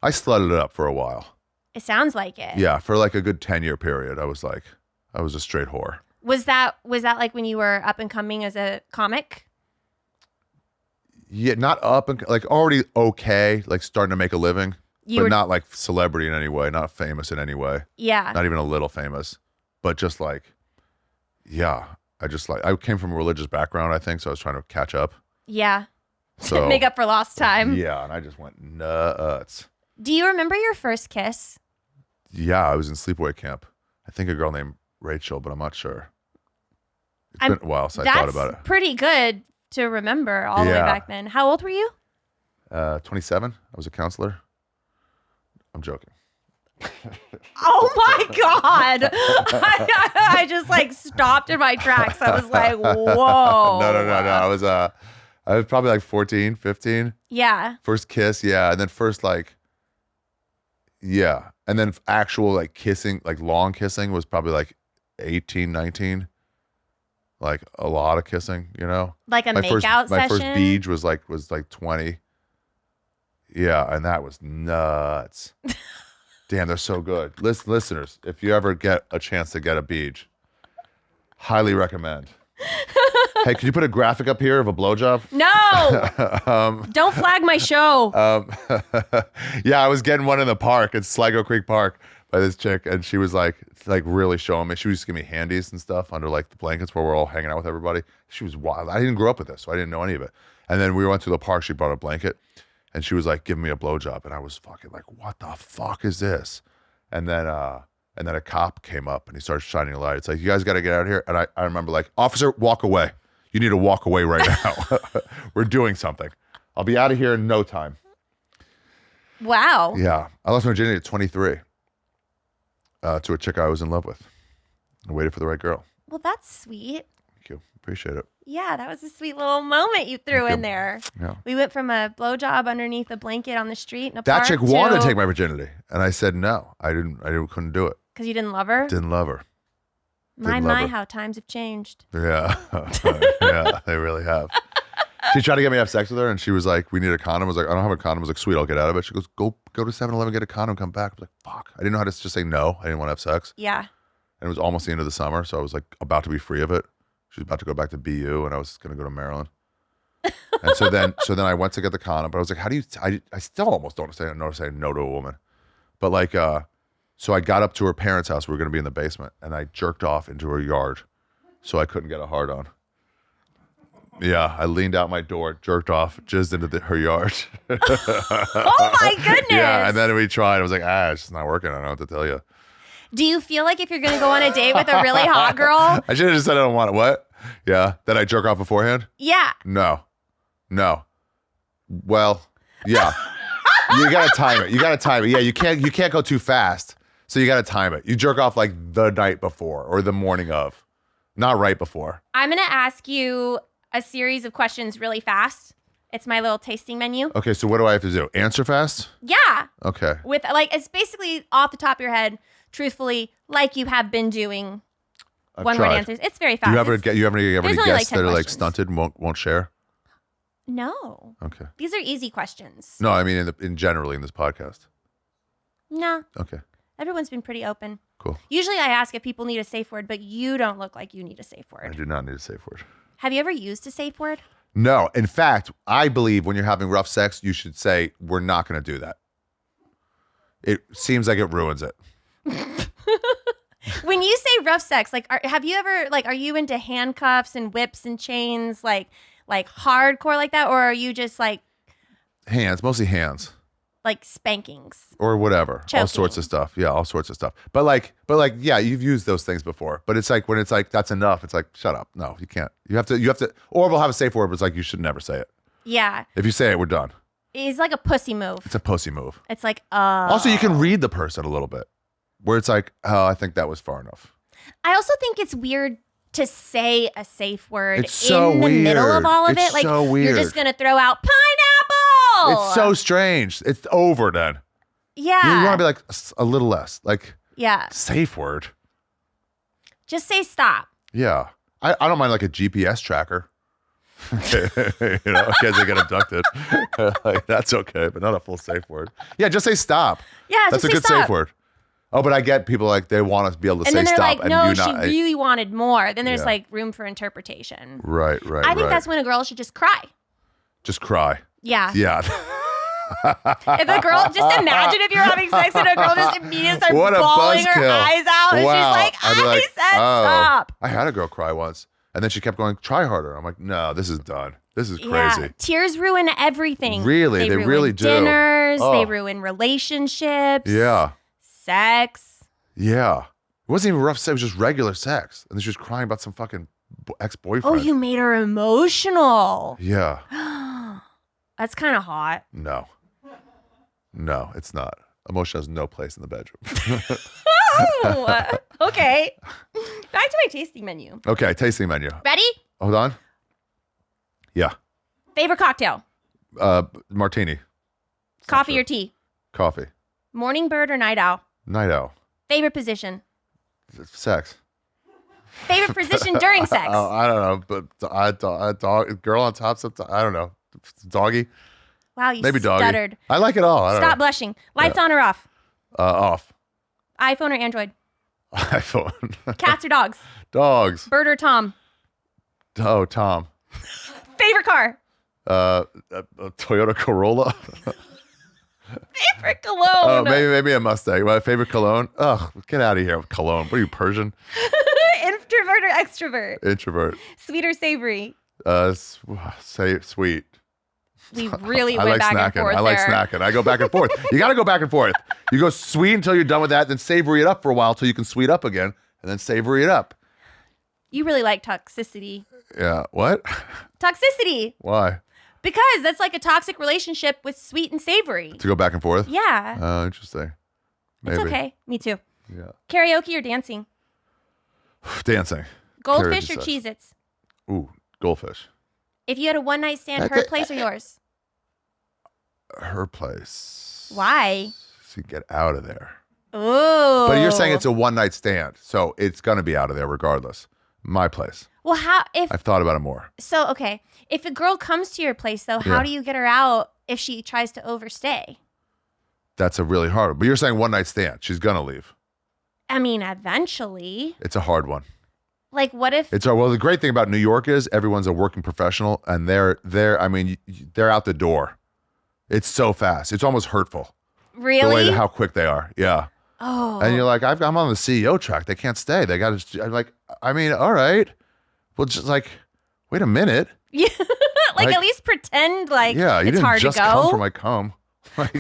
[SPEAKER 1] I slutted it up for a while.
[SPEAKER 2] It sounds like it.
[SPEAKER 1] Yeah, for like a good 10-year period. I was a straight whore.
[SPEAKER 2] Was that like when you were up and coming as a comic?
[SPEAKER 1] Yeah, not up and like already okay, like starting to make a living, but not like celebrity in any way, not famous in any way,
[SPEAKER 2] Yeah.
[SPEAKER 1] not even a little famous, but just like, yeah, I came from a religious background, I think, so I was trying to catch up.
[SPEAKER 2] Yeah.
[SPEAKER 1] So
[SPEAKER 2] Make up for lost time.
[SPEAKER 1] Yeah, and I just went nuts.
[SPEAKER 2] Do you remember your first kiss?
[SPEAKER 1] Yeah, I was in sleepaway camp. I think a girl named Rachel, but I'm not sure. It's been a while since I thought about it.
[SPEAKER 2] That's pretty good to remember all the way
[SPEAKER 1] Yeah.
[SPEAKER 2] back then. How old were you?
[SPEAKER 1] 27. I was a counselor. I'm joking.
[SPEAKER 2] Oh my God. I just like stopped in my tracks. I was like, whoa.
[SPEAKER 1] No. I was probably like 14, 15.
[SPEAKER 2] Yeah.
[SPEAKER 1] First kiss, yeah. And then first like, yeah. And then actual like kissing, like long kissing was probably like 18, 19. Like a lot of kissing, you know?
[SPEAKER 2] Like a
[SPEAKER 1] my
[SPEAKER 2] makeout
[SPEAKER 1] first, My first
[SPEAKER 2] session?
[SPEAKER 1] beach was like 20. Yeah, and that was nuts. Damn, they're so good. Listeners, if you ever get a chance to get a beach, highly recommend. Hey, can you put a graphic up here of a blowjob?
[SPEAKER 2] No. Don't flag my show.
[SPEAKER 1] Yeah, I was getting one in the park at Sligo Creek Park by this chick, and she was like really showing me. She used to give me handies and stuff under like the blankets where we're all hanging out with everybody. She was wild. I didn't grow up with this, so I didn't know any of it. And then we went to the park. She brought a blanket, and she was like giving me a blowjob, and I was fucking like, what the fuck is this? And then a cop came up and he started shining a light. It's like, you guys got to get out of here. And I remember like, officer, walk away. You need to walk away right now. We're doing something. I'll be out of here in no time.
[SPEAKER 2] Wow.
[SPEAKER 1] Yeah. I lost my virginity at 23 to a chick I was in love with. I waited for the right girl.
[SPEAKER 2] Well, that's sweet.
[SPEAKER 1] Thank you. Appreciate it.
[SPEAKER 2] Yeah, that was a sweet little moment you threw in there.
[SPEAKER 1] Yeah.
[SPEAKER 2] We went from a blowjob underneath a blanket on the street in a
[SPEAKER 1] That
[SPEAKER 2] park
[SPEAKER 1] chick wanted to take my virginity. And I said, no, I couldn't do it.
[SPEAKER 2] because you didn't love her.
[SPEAKER 1] Didn't love her.
[SPEAKER 2] My,
[SPEAKER 1] didn't love her.
[SPEAKER 2] how times have changed.
[SPEAKER 1] Yeah. Yeah, they really have. She tried to get me to have sex with her, and she was like, we need a condom. I was like, I don't have a condom. I was like, sweet, I'll get out of it. She goes, go to 7-Eleven, get a condom, come back. I was like, fuck. I didn't know how to just say no. I didn't want to have sex.
[SPEAKER 2] Yeah.
[SPEAKER 1] And it was almost the end of the summer, so I was like about to be free of it. She was about to go back to BU, and I was going to go to Maryland. And so then I went to get the condom, but I was like, how do you, I still almost don't say no to a woman. But like, so I got up to her parents' house. We were going to be in the basement, and I jerked off into her yard so I couldn't get a hard on. Yeah, I leaned out my door, jerked off, jizzed into her yard.
[SPEAKER 2] Oh my goodness.
[SPEAKER 1] Yeah, and then we tried. I was like, it's just not working. I don't know what to tell you.
[SPEAKER 2] Do you feel like if you're going to go on a date with a really hot girl?
[SPEAKER 1] I should have just said I don't want it. What? Yeah, that I jerk off beforehand?
[SPEAKER 2] Yeah.
[SPEAKER 1] No. Well, yeah. You gotta time it. Yeah, you can't go too fast. So you gotta time it. You jerk off like the night before or the morning of, not right before.
[SPEAKER 2] I'm going to ask you a series of questions really fast. It's my little tasting menu.
[SPEAKER 1] Okay, so what do I have to do? Answer fast?
[SPEAKER 2] Yeah.
[SPEAKER 1] Okay.
[SPEAKER 2] With like, it's basically off the top of your head, truthfully, like you have been doing.
[SPEAKER 1] I've
[SPEAKER 2] One word
[SPEAKER 1] tried.
[SPEAKER 2] answers. It's very
[SPEAKER 1] Do
[SPEAKER 2] fast.
[SPEAKER 1] you ever
[SPEAKER 2] It's-
[SPEAKER 1] get any
[SPEAKER 2] there's only, like,
[SPEAKER 1] guests
[SPEAKER 2] 10
[SPEAKER 1] that are like
[SPEAKER 2] questions.
[SPEAKER 1] stunted and won't share?
[SPEAKER 2] No.
[SPEAKER 1] Okay.
[SPEAKER 2] These are easy questions.
[SPEAKER 1] No, I mean in generally in this podcast.
[SPEAKER 2] No.
[SPEAKER 1] Okay.
[SPEAKER 2] Everyone's been pretty open.
[SPEAKER 1] Cool.
[SPEAKER 2] Usually I ask if people need a safe word, but you don't look like you need a safe
[SPEAKER 1] I
[SPEAKER 2] word.
[SPEAKER 1] do not need a safe word.
[SPEAKER 2] Have you ever used a safe word?
[SPEAKER 1] No. In fact, I believe when you're having rough sex, you should say, we're not going to do that. It seems like it ruins it.
[SPEAKER 2] When you say rough sex, like, are you into handcuffs and whips and chains? Like like hardcore like that, or are you just like
[SPEAKER 1] Hands, mostly hands.
[SPEAKER 2] spankings?
[SPEAKER 1] Or whatever.
[SPEAKER 2] Choking.
[SPEAKER 1] All sorts of stuff. Yeah, all sorts of stuff. But yeah, you've used those things before. But it's like when it's like that's enough, it's like, shut up. No, you can't. You have to or we'll have a safe word, but it's like you should never say it.
[SPEAKER 2] Yeah.
[SPEAKER 1] If you say it, we're done.
[SPEAKER 2] It's like a pussy move.
[SPEAKER 1] It's a pussy move.
[SPEAKER 2] It's like,
[SPEAKER 1] Also, you can read the person a little bit. Where it's like, oh, I think that was far enough.
[SPEAKER 2] I also think it's weird to say a safe word
[SPEAKER 1] It's so
[SPEAKER 2] in the middle of
[SPEAKER 1] weird.
[SPEAKER 2] all of
[SPEAKER 1] It's
[SPEAKER 2] it. Like
[SPEAKER 1] so
[SPEAKER 2] you're
[SPEAKER 1] weird.
[SPEAKER 2] just gonna throw out pineapple.
[SPEAKER 1] It's so strange. It's over then.
[SPEAKER 2] Yeah.
[SPEAKER 1] You want to be like a little less. Like
[SPEAKER 2] Yeah.
[SPEAKER 1] safe word.
[SPEAKER 2] Just say stop.
[SPEAKER 1] Yeah. I don't mind like a GPS tracker. You know, in case they get abducted. Like, that's okay, but not a full safe word. Yeah, just say stop.
[SPEAKER 2] Yeah,
[SPEAKER 1] That's
[SPEAKER 2] just
[SPEAKER 1] a
[SPEAKER 2] say
[SPEAKER 1] good
[SPEAKER 2] stop.
[SPEAKER 1] safe word. Oh, but I get people like they want us to be able to
[SPEAKER 2] And
[SPEAKER 1] say
[SPEAKER 2] then they're
[SPEAKER 1] stop
[SPEAKER 2] like,
[SPEAKER 1] and
[SPEAKER 2] no,
[SPEAKER 1] you
[SPEAKER 2] she
[SPEAKER 1] not.
[SPEAKER 2] really wanted more. Then there's
[SPEAKER 1] Yeah.
[SPEAKER 2] like room for interpretation.
[SPEAKER 1] Right.
[SPEAKER 2] I think that's when a girl should just cry.
[SPEAKER 1] Just cry.
[SPEAKER 2] Yeah.
[SPEAKER 1] Yeah.
[SPEAKER 2] If a girl, just imagine if you're having sex and a girl just immediately starts
[SPEAKER 1] What a
[SPEAKER 2] bawling her
[SPEAKER 1] buzzkill.
[SPEAKER 2] eyes out. And
[SPEAKER 1] Wow.
[SPEAKER 2] she's like,
[SPEAKER 1] I'd be
[SPEAKER 2] I
[SPEAKER 1] like,
[SPEAKER 2] said
[SPEAKER 1] oh.
[SPEAKER 2] stop.
[SPEAKER 1] I had a girl cry once, and then she kept going, try harder. I'm like, no, this is done. This is crazy.
[SPEAKER 2] Yeah. Tears ruin everything.
[SPEAKER 1] Really? They
[SPEAKER 2] ruin
[SPEAKER 1] really do.
[SPEAKER 2] Dinners.
[SPEAKER 1] Oh.
[SPEAKER 2] They ruin relationships.
[SPEAKER 1] Yeah.
[SPEAKER 2] Sex.
[SPEAKER 1] Yeah. It wasn't even rough sex. It was just regular sex. And then she was crying about some fucking ex-boyfriend.
[SPEAKER 2] Oh, you made her emotional.
[SPEAKER 1] Yeah.
[SPEAKER 2] That's kind of hot.
[SPEAKER 1] No. No, it's not. Emotion has no place in the bedroom.
[SPEAKER 2] Oh, okay. Back to my tasting menu.
[SPEAKER 1] Okay, tasting menu.
[SPEAKER 2] Ready?
[SPEAKER 1] Hold on. Yeah.
[SPEAKER 2] Favorite cocktail?
[SPEAKER 1] Martini.
[SPEAKER 2] Coffee or tea?
[SPEAKER 1] Coffee.
[SPEAKER 2] Morning bird or night owl?
[SPEAKER 1] Night owl.
[SPEAKER 2] Favorite position?
[SPEAKER 1] Sex.
[SPEAKER 2] Favorite position during sex?
[SPEAKER 1] Oh, I don't know, but I dog girl on top. Sometimes I don't know. Doggy.
[SPEAKER 2] Wow, you
[SPEAKER 1] Maybe doggy.
[SPEAKER 2] stuttered.
[SPEAKER 1] I like it all. I don't
[SPEAKER 2] Stop
[SPEAKER 1] know.
[SPEAKER 2] blushing. Lights on or off?
[SPEAKER 1] Off.
[SPEAKER 2] iPhone or Android?
[SPEAKER 1] iPhone.
[SPEAKER 2] Cats or dogs?
[SPEAKER 1] Dogs.
[SPEAKER 2] Bird or Tom?
[SPEAKER 1] Oh, Tom.
[SPEAKER 2] Favorite car?
[SPEAKER 1] A Toyota Corolla.
[SPEAKER 2] Favorite cologne?
[SPEAKER 1] Oh, maybe a Mustang. My favorite cologne. Ugh, get out of here with cologne. What are you, Persian?
[SPEAKER 2] Introvert or extrovert?
[SPEAKER 1] Introvert.
[SPEAKER 2] Sweet or savory?
[SPEAKER 1] Say sweet.
[SPEAKER 2] We really
[SPEAKER 1] I
[SPEAKER 2] went
[SPEAKER 1] like
[SPEAKER 2] back and
[SPEAKER 1] snacking.
[SPEAKER 2] forth
[SPEAKER 1] I like
[SPEAKER 2] there.
[SPEAKER 1] snacking. I go back and forth. You got to go back and forth. You go sweet until you're done with that, then savory it up for a while till you can sweet up again, and then savory it up.
[SPEAKER 2] You really like toxicity.
[SPEAKER 1] Yeah. What?
[SPEAKER 2] Toxicity.
[SPEAKER 1] Why?
[SPEAKER 2] Because that's like a toxic relationship with sweet and savory.
[SPEAKER 1] To go back and forth?
[SPEAKER 2] Yeah.
[SPEAKER 1] Oh, interesting. Maybe.
[SPEAKER 2] It's okay. Me too.
[SPEAKER 1] Yeah.
[SPEAKER 2] Karaoke or dancing?
[SPEAKER 1] Dancing.
[SPEAKER 2] Goldfish
[SPEAKER 1] Karaoke
[SPEAKER 2] or
[SPEAKER 1] sucks.
[SPEAKER 2] Cheez-Its?
[SPEAKER 1] Ooh, goldfish.
[SPEAKER 2] If you had a one-night stand, her place or yours?
[SPEAKER 1] Her place.
[SPEAKER 2] Why?
[SPEAKER 1] So get out of there.
[SPEAKER 2] Ooh.
[SPEAKER 1] But you're saying it's a one night stand, so it's gonna be out of there regardless. My place.
[SPEAKER 2] Well, how if
[SPEAKER 1] I've thought about it more.
[SPEAKER 2] so? Okay, if a girl comes to your place, though, how
[SPEAKER 1] Yeah.
[SPEAKER 2] do you get her out if she tries to overstay?
[SPEAKER 1] That's a really hard one. But you're saying one night stand. She's gonna leave.
[SPEAKER 2] I mean, eventually.
[SPEAKER 1] It's a hard one.
[SPEAKER 2] Like, what if?
[SPEAKER 1] Well, the great thing about New York is everyone's a working professional, and they're they're out the door. It's so fast. It's almost hurtful.
[SPEAKER 2] Really?
[SPEAKER 1] The way how quick they are. Yeah.
[SPEAKER 2] Oh.
[SPEAKER 1] And you're like, I'm on the CEO track. They can't stay. They got to. I'm like, I mean, all right. Well, just like, wait a minute.
[SPEAKER 2] Yeah. like,
[SPEAKER 1] Like-
[SPEAKER 2] at least pretend like
[SPEAKER 1] Yeah, you
[SPEAKER 2] it's
[SPEAKER 1] didn't
[SPEAKER 2] hard
[SPEAKER 1] just
[SPEAKER 2] to go.
[SPEAKER 1] come for my cum. Like,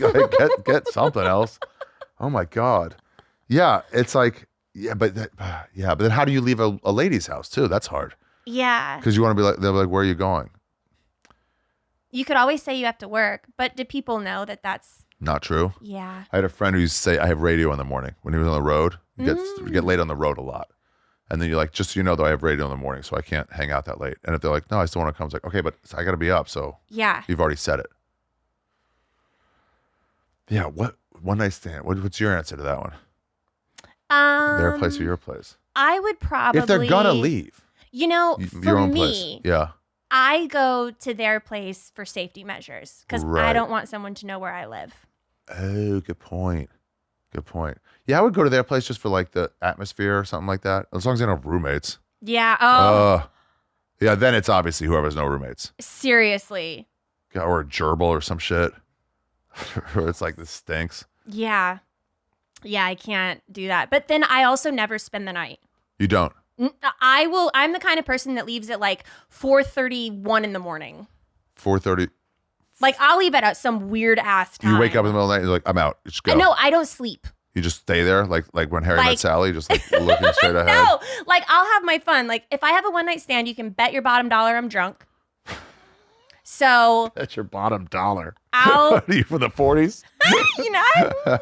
[SPEAKER 1] get something else. Oh my god. Yeah, it's like but then how do you leave a lady's house too? That's hard
[SPEAKER 2] Yeah.
[SPEAKER 1] because you want to be like they'll be like, where are you going?
[SPEAKER 2] You could always say you have to work, but do people know that that's
[SPEAKER 1] Not true.
[SPEAKER 2] yeah.
[SPEAKER 1] I had a friend who used to say I have radio in the morning when he was on the road. You get late on the road a lot. And then you're like, just so you know, though, I have radio in the morning, so I can't hang out that late. And if they're like, no, I still want to come, it's like, okay, but I got to be up, so
[SPEAKER 2] Yeah.
[SPEAKER 1] you've already said it. Yeah, what one night stand? What's your answer to that one? Their place or your place?
[SPEAKER 2] I would probably
[SPEAKER 1] If they're gonna leave,
[SPEAKER 2] You know,
[SPEAKER 1] your
[SPEAKER 2] for
[SPEAKER 1] own
[SPEAKER 2] me,
[SPEAKER 1] place. Yeah,
[SPEAKER 2] I go to their place for safety measures because I
[SPEAKER 1] Right.
[SPEAKER 2] don't want someone to know where I live.
[SPEAKER 1] Oh, good point. Good point. Yeah, I would go to their place just for like the atmosphere or something like that. As long as they don't have roommates.
[SPEAKER 2] Yeah. Oh,
[SPEAKER 1] Yeah, then it's obviously whoever's no roommates.
[SPEAKER 2] seriously.
[SPEAKER 1] Yeah, or a gerbil or some shit. Or it's like this stinks.
[SPEAKER 2] Yeah. Yeah, I can't do that. But then I also never spend the night.
[SPEAKER 1] You don't.
[SPEAKER 2] I'm the kind of person that leaves at like 4:31 in the morning.
[SPEAKER 1] 4:30.
[SPEAKER 2] Like I'll leave it at some weird ass time.
[SPEAKER 1] You wake up in the middle of the night and you're like, I'm out. Just go.
[SPEAKER 2] No, I don't sleep.
[SPEAKER 1] You just stay there, like when Harry
[SPEAKER 2] Like-
[SPEAKER 1] met Sally, just like looking straight ahead.
[SPEAKER 2] No, like I'll have my fun. Like if I have a one night stand, you can bet your bottom dollar I'm drunk. So
[SPEAKER 1] That's your bottom dollar.
[SPEAKER 2] I'll,
[SPEAKER 1] Are you from the 40s?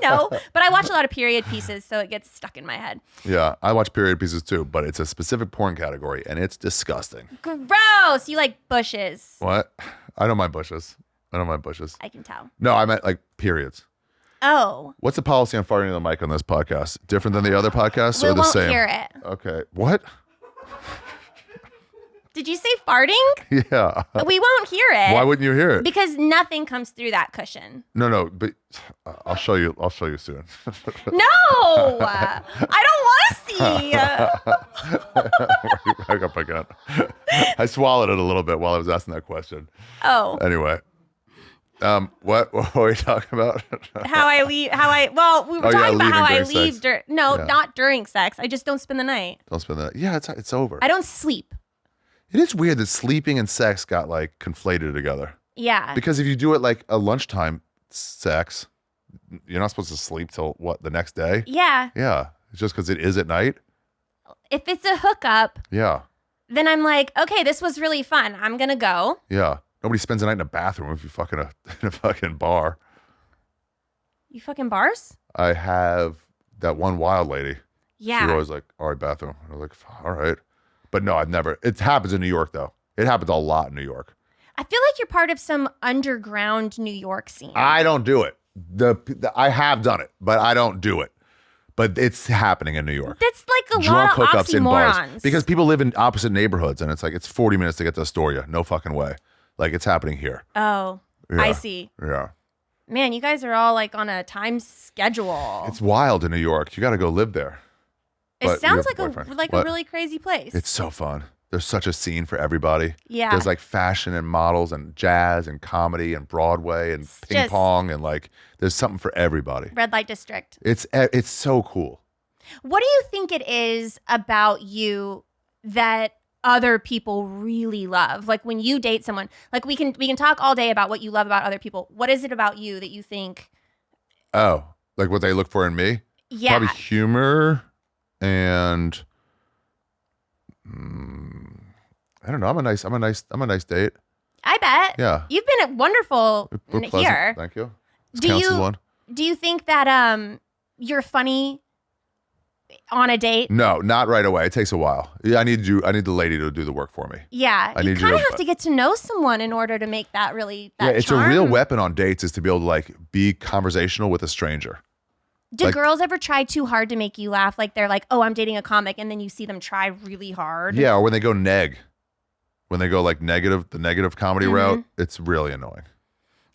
[SPEAKER 2] no, but I watch a lot of period pieces, so it gets stuck in my head.
[SPEAKER 1] Yeah, I watch period pieces too, but it's a specific porn category, and it's disgusting.
[SPEAKER 2] Gross. You like bushes.
[SPEAKER 1] What? I don't mind bushes.
[SPEAKER 2] I can tell.
[SPEAKER 1] No, I meant like periods.
[SPEAKER 2] Oh.
[SPEAKER 1] What's the policy on farting in the mic on this podcast? Different than the other podcasts,
[SPEAKER 2] We
[SPEAKER 1] or the
[SPEAKER 2] won't
[SPEAKER 1] same?
[SPEAKER 2] hear it.
[SPEAKER 1] Okay. What?
[SPEAKER 2] Did you say farting?
[SPEAKER 1] Yeah.
[SPEAKER 2] We won't hear it.
[SPEAKER 1] Why wouldn't you hear it?
[SPEAKER 2] Because nothing comes through that cushion.
[SPEAKER 1] No, but I'll show you. I'll show you soon.
[SPEAKER 2] No, I don't want to see.
[SPEAKER 1] Back up again. I swallowed it a little bit while I was asking that question.
[SPEAKER 2] Oh,
[SPEAKER 1] Anyway, what were we talking about?
[SPEAKER 2] well, we were talking about how I
[SPEAKER 1] leaving during
[SPEAKER 2] leave.
[SPEAKER 1] sex.
[SPEAKER 2] No,
[SPEAKER 1] Yeah.
[SPEAKER 2] not during sex. I just don't spend the night.
[SPEAKER 1] Don't spend that. Yeah, it's over.
[SPEAKER 2] I don't sleep.
[SPEAKER 1] It is weird that sleeping and sex got like conflated together.
[SPEAKER 2] Yeah.
[SPEAKER 1] Because if you do it like a lunchtime sex, you're not supposed to sleep till what, the next day?
[SPEAKER 2] Yeah.
[SPEAKER 1] Yeah. It's just because it is at night.
[SPEAKER 2] If it's a hookup,
[SPEAKER 1] Yeah.
[SPEAKER 2] then I'm like, okay, this was really fun. I'm gonna go.
[SPEAKER 1] Yeah. Nobody spends the night in a bathroom if you fucking in a fucking bar.
[SPEAKER 2] You fucking bars?
[SPEAKER 1] I have that one wild lady. She
[SPEAKER 2] Yeah.
[SPEAKER 1] was always like, all right, bathroom. And I was like, all right. But no, I've never. It happens in New York, though. It happens a lot in New York.
[SPEAKER 2] I feel like you're part of some underground New York scene.
[SPEAKER 1] I don't do it. I have done it, but I don't do it. But it's happening in New York.
[SPEAKER 2] That's like a
[SPEAKER 1] Drunk
[SPEAKER 2] lot of
[SPEAKER 1] hookups in bars.
[SPEAKER 2] oxymorons.
[SPEAKER 1] Because people live in opposite neighborhoods, and it's like, it's 40 minutes to get to Astoria. No fucking way. Like, it's happening here.
[SPEAKER 2] Oh,
[SPEAKER 1] Yeah.
[SPEAKER 2] I see.
[SPEAKER 1] Yeah.
[SPEAKER 2] Man, you guys are all like on a time schedule.
[SPEAKER 1] It's wild in New York. You got to go live there.
[SPEAKER 2] It
[SPEAKER 1] but
[SPEAKER 2] sounds
[SPEAKER 1] your
[SPEAKER 2] like
[SPEAKER 1] boyfriend.
[SPEAKER 2] a
[SPEAKER 1] What?
[SPEAKER 2] really crazy place.
[SPEAKER 1] It's so fun. There's such a scene for everybody.
[SPEAKER 2] Yeah.
[SPEAKER 1] There's like fashion and models and jazz and comedy and Broadway and ping
[SPEAKER 2] just-
[SPEAKER 1] pong and like there's something for everybody.
[SPEAKER 2] Red light district.
[SPEAKER 1] It's so cool.
[SPEAKER 2] What do you think it is about you that other people really love? Like when you date someone, like we can talk all day about what you love about other people. What is it about you that you think?
[SPEAKER 1] Oh, like what they look for in me?
[SPEAKER 2] Yeah.
[SPEAKER 1] Probably humor and I don't know. I'm a nice date.
[SPEAKER 2] I bet.
[SPEAKER 1] Yeah.
[SPEAKER 2] You've been wonderful
[SPEAKER 1] We're pleasant.
[SPEAKER 2] here.
[SPEAKER 1] Thank you. This
[SPEAKER 2] Do
[SPEAKER 1] counts as
[SPEAKER 2] you-
[SPEAKER 1] one.
[SPEAKER 2] Do you think that you're funny on a date?
[SPEAKER 1] No, not right away. It takes a while. Yeah, I need the lady to do the work for me.
[SPEAKER 2] Yeah.
[SPEAKER 1] I
[SPEAKER 2] You
[SPEAKER 1] need you
[SPEAKER 2] kind of
[SPEAKER 1] to-
[SPEAKER 2] have to get to know someone in order to make that really that
[SPEAKER 1] Yeah, it's
[SPEAKER 2] charm.
[SPEAKER 1] a real weapon on dates is to be able to like be conversational with a stranger.
[SPEAKER 2] Do
[SPEAKER 1] like-
[SPEAKER 2] girls ever try too hard to make you laugh? Like they're like, "Oh, I'm dating a comic," and then you see them try really hard.
[SPEAKER 1] Yeah, or when they go neg. When they go like the negative comedy route, it's really annoying.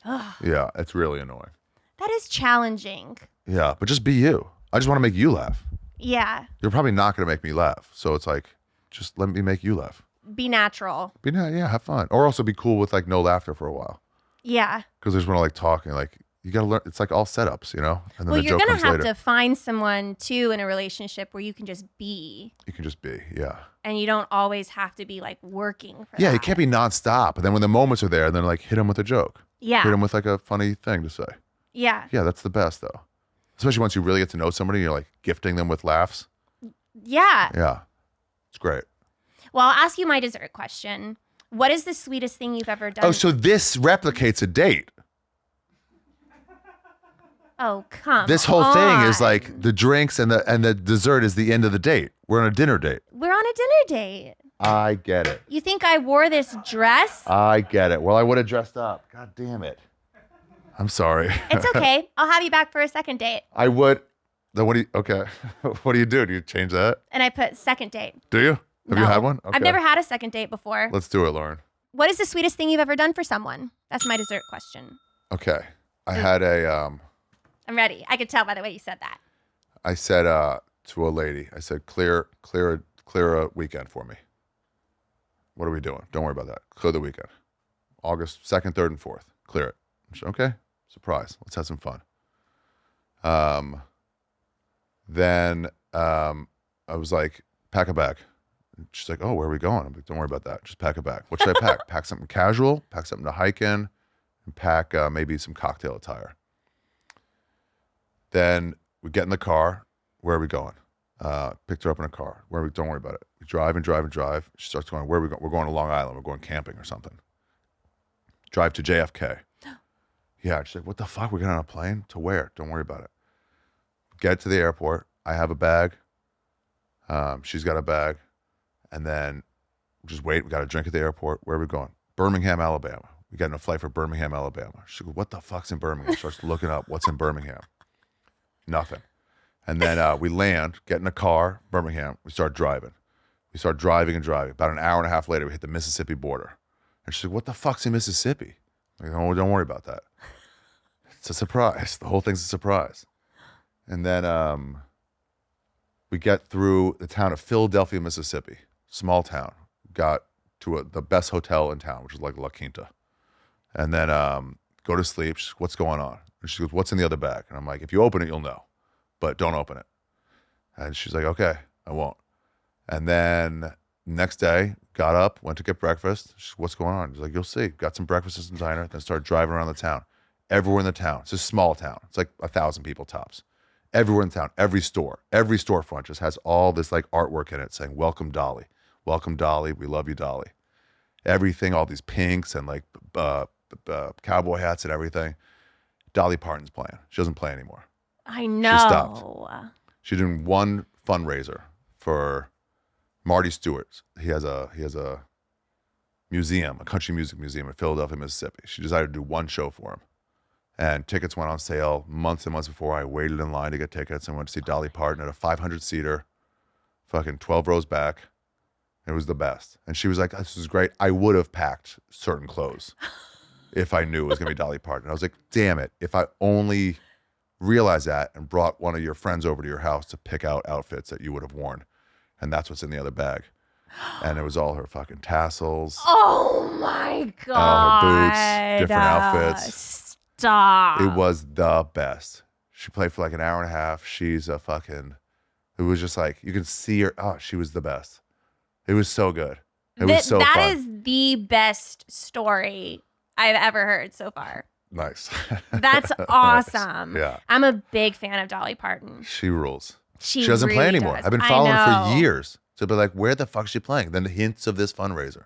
[SPEAKER 2] Ugh,
[SPEAKER 1] Yeah, it's really annoying.
[SPEAKER 2] that is challenging.
[SPEAKER 1] Yeah, but just be you. I just want to make you laugh.
[SPEAKER 2] Yeah.
[SPEAKER 1] You're probably not going to make me laugh. So it's like, just let me make you laugh.
[SPEAKER 2] Be natural.
[SPEAKER 1] Yeah, have fun. Or also be cool with like no laughter for a while.
[SPEAKER 2] Yeah.
[SPEAKER 1] Because there's when I like talking, like you got to learn. It's like all setups, you know? And then
[SPEAKER 2] Well,
[SPEAKER 1] the
[SPEAKER 2] you're
[SPEAKER 1] joke
[SPEAKER 2] going
[SPEAKER 1] comes
[SPEAKER 2] to have
[SPEAKER 1] later.
[SPEAKER 2] to find someone too in a relationship where you can just be
[SPEAKER 1] You can just be, yeah.
[SPEAKER 2] and you don't always have to be like working for
[SPEAKER 1] Yeah,
[SPEAKER 2] that.
[SPEAKER 1] it can't be nonstop. And then when the moments are there, then like hit them with a joke. Hit
[SPEAKER 2] Yeah.
[SPEAKER 1] them with like a funny thing to say.
[SPEAKER 2] Yeah.
[SPEAKER 1] Yeah, that's the best though. Especially once you really get to know somebody, you're like gifting them with laughs.
[SPEAKER 2] Yeah.
[SPEAKER 1] Yeah, it's great.
[SPEAKER 2] Well, I'll ask you my dessert question. What is the sweetest thing you've ever done?
[SPEAKER 1] Oh, so this replicates a date.
[SPEAKER 2] Oh, come
[SPEAKER 1] This whole thing is
[SPEAKER 2] on.
[SPEAKER 1] like the drinks and the dessert is the end of the date. We're on a dinner date.
[SPEAKER 2] We're on a dinner date.
[SPEAKER 1] I get it.
[SPEAKER 2] You think I wore this dress?
[SPEAKER 1] I get it. Well, I would have dressed up. God damn it. I'm sorry.
[SPEAKER 2] It's okay. I'll have you back for a second date.
[SPEAKER 1] I would. Then what do you? Okay. What do you do? Do you change that?
[SPEAKER 2] And I put second date.
[SPEAKER 1] Do you? Have you
[SPEAKER 2] No.
[SPEAKER 1] had one? Okay.
[SPEAKER 2] I've never had a second date before.
[SPEAKER 1] Let's do it, Lauren.
[SPEAKER 2] What is the sweetest thing you've ever done for someone? That's my dessert question.
[SPEAKER 1] Okay. I had a.
[SPEAKER 2] I'm ready. I could tell by the way you said that.
[SPEAKER 1] I said to a lady. I said, clear a weekend for me. What are we doing? Don't worry about that. Clear the weekend. August 2nd, 3rd, and 4th. Clear it. She said, okay. Surprise. Let's have some fun. Then I was like, pack a bag. And she's like, oh, where are we going? I'm like, don't worry about that. Just pack a bag. What should I pack? Pack something casual, pack something to hike in, and pack maybe some cocktail attire. Then we get in the car. Where are we going? Picked her up in a car. Don't worry about it. We drive and drive and drive. She starts going, where are we going? We're going to Long Island. We're going camping or something. Drive to JFK. Yeah, she's like, what the fuck? We're getting on a plane? To where? Don't worry about it. Get to the airport. I have a bag. She's got a bag. And then just wait. We got a drink at the airport. Where are we going? Birmingham, Alabama. We got in a flight for Birmingham, Alabama. She goes, what the fuck's in Birmingham? She starts looking up what's in Birmingham. Nothing. And then we land, get in a car, Birmingham. We start driving. We start driving and driving. About an hour and a half later, we hit the Mississippi border. And she's like, what the fuck's in Mississippi? I'm like, oh, don't worry about that. It's a surprise. The whole thing's a surprise. And then we get through the town of Philadelphia, Mississippi. Small town. Got to the best hotel in town, which is like La Quinta. And then go to sleep. She's like, what's going on? And she goes, what's in the other bag? And I'm like, if you open it, you'll know. But don't open it. And she's like, okay, I won't. And then next day, got up, went to get breakfast. She's like, what's going on? She's like, you'll see. Got some breakfast at some diner, then started driving around the town. Everywhere in the town. It's a small town. It's like 1,000 people tops. Everywhere in the town, every storefront just has all this like artwork in it saying, welcome Dolly. Welcome Dolly. We love you, Dolly. Everything, all these pinks and like cowboy hats and everything. Dolly Parton's playing. She doesn't play anymore.
[SPEAKER 2] I know.
[SPEAKER 1] She stopped. She did one fundraiser for Marty Stewart. He has a museum, a country music museum in Philadelphia, Mississippi. She decided to do one show for him. And tickets went on sale months and months before. I waited in line to get tickets and went to see Dolly Parton at a 500-seater, fucking 12 rows back. It was the best. And she was like, this is great. I would have packed certain clothes if I knew it was going to be Dolly Parton. I was like, damn it. If I only realized that and brought one of your friends over to your house to pick out outfits that you would have worn. And that's what's in the other bag. And it was all her fucking tassels.
[SPEAKER 2] Oh my God.
[SPEAKER 1] All her boots, different outfits.
[SPEAKER 2] Stop.
[SPEAKER 1] It was the best. She played for like an hour and a half. She's a fucking, it was just like, you could see her. Oh, she was the best. It was so good. It was so fun.
[SPEAKER 2] That is the best story I've ever heard so far.
[SPEAKER 1] Nice.
[SPEAKER 2] That's awesome.
[SPEAKER 1] Nice. Yeah.
[SPEAKER 2] I'm a big fan of Dolly Parton.
[SPEAKER 1] She rules.
[SPEAKER 2] She
[SPEAKER 1] doesn't
[SPEAKER 2] really
[SPEAKER 1] play anymore.
[SPEAKER 2] does.
[SPEAKER 1] I've been following her for years. To be like, where the fuck is she playing? Then the hints of this fundraiser.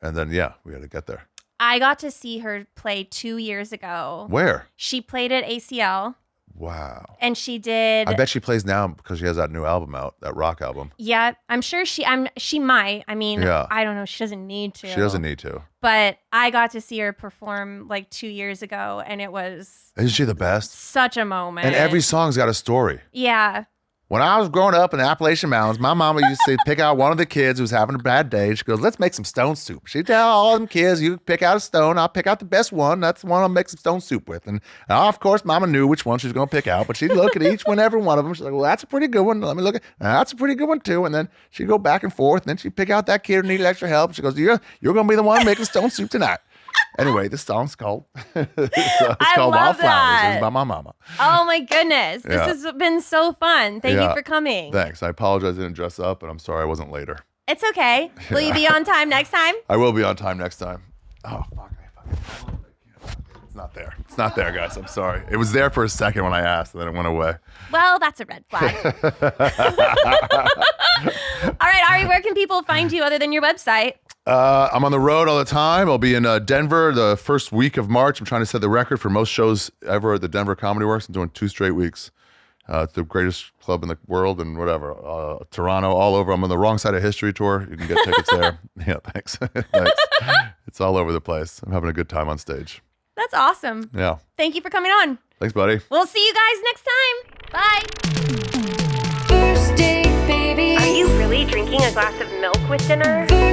[SPEAKER 1] And then, yeah, we had to get there.
[SPEAKER 2] I got to see her play 2 years ago.
[SPEAKER 1] Where?
[SPEAKER 2] She played at ACL.
[SPEAKER 1] Wow.
[SPEAKER 2] And she did.
[SPEAKER 1] I bet she plays now because she has that new album out, that rock album.
[SPEAKER 2] Yeah, I'm sure she might. I mean,
[SPEAKER 1] yeah.
[SPEAKER 2] I don't know. She doesn't need to.
[SPEAKER 1] She doesn't need to.
[SPEAKER 2] But I got to see her perform like 2 years ago, and it was.
[SPEAKER 1] Isn't she the best?
[SPEAKER 2] Such a moment.
[SPEAKER 1] And every song's got a story.
[SPEAKER 2] Yeah.
[SPEAKER 1] When I was growing up in the Appalachian Mountains, my mama used to pick out one of the kids who was having a bad day. She goes, let's make some stone soup. She'd tell all them kids, you pick out a stone. I'll pick out the best one. That's the one I'll make some stone soup with. And of course, mama knew which one she was going to pick out, but she'd look at each one, every one of them. She's like, well, that's a pretty good one. Let me look at that's a pretty good one, too. And then she'd go back and forth. And then she'd pick out that kid who needed extra help. She goes, you're going to be the one making stone soup tonight. Anyway, this song's called, it's called Wildflowers. It's by my mama.
[SPEAKER 2] Oh my goodness. This has been so fun. Thank you for coming.
[SPEAKER 1] Thanks. I apologize I didn't dress up, and I'm sorry I wasn't later.
[SPEAKER 2] It's okay. Will you be on time next time?
[SPEAKER 1] I will be on time next time. Oh, fuck. It's not there. It's not there, guys. I'm sorry. It was there for a second when I asked, and then it went away.
[SPEAKER 2] Well, that's a red flag. All right, Ari, where can people find you other than your website?
[SPEAKER 1] I'm on the road all the time. I'll be in Denver the first week of March. I'm trying to set the record for most shows ever at the Denver Comedy Works. I'm doing 2 straight weeks. It's the greatest club in the world and whatever. Toronto, all over. I'm on the Wrong Side of History tour. You can get tickets there. Yeah, thanks. Thanks. It's all over the place. I'm having a good time on stage.
[SPEAKER 2] That's awesome.
[SPEAKER 1] Yeah.
[SPEAKER 2] Thank you for coming on.
[SPEAKER 1] Thanks, buddy.
[SPEAKER 2] We'll see you guys next time. Bye.
[SPEAKER 4] First date, baby.
[SPEAKER 3] Are you really drinking a glass of milk with dinner?
[SPEAKER 4] First